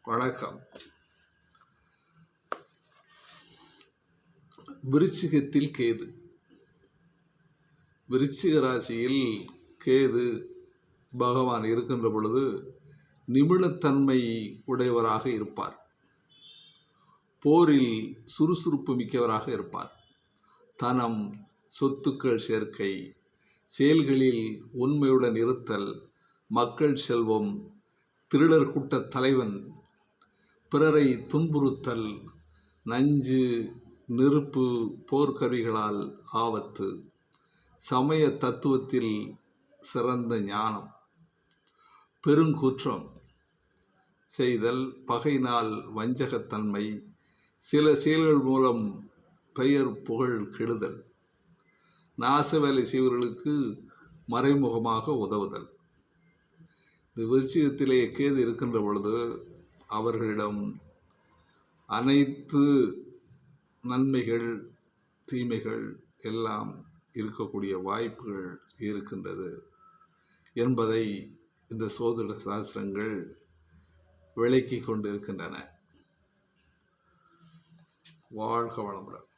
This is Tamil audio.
வணக்கம். விருச்சிகத்தில் கேது. விருச்சிக ராசியில் கேது பகவான் இருக்கின்ற பொழுது நிமிடத்தன்மை உடையவராக இருப்பார். போரில் சுறுசுறுப்பு மிக்கவராக இருப்பார். தனம், சொத்துக்கள் சேர்க்கை, செயல்களில் உண்மையுடன் இருத்தல், மக்கள் செல்வம், திருடர் கூட்ட தலைவன், பிறரை துன்புறுத்தல், நஞ்சு, நெருப்பு, போர்க்கருவிகளால் ஆபத்து, சமய தத்துவத்தில் சிறந்த ஞானம், பெருங்குற்றம் செய்தல், பகையினால் வஞ்சகத்தன்மை, சில செயல்கள் மூலம் பெயர் புகழ் கெடுதல், நாச வேலை செய்வர்களுக்கு மறைமுகமாக உதவுதல். இந்த விருச்சிகத்திலே கேது இருக்கின்ற பொழுது அவர்களிடம் அனைத்து நன்மைகள் தீமைகள் எல்லாம் இருக்கக்கூடிய வாய்ப்புகள் இருக்கின்றது என்பதை இந்த சோதிட சாஸ்திரங்கள் விளக்கி கொண்டிருக்கின்றன. வாழ்க வளமுடன்.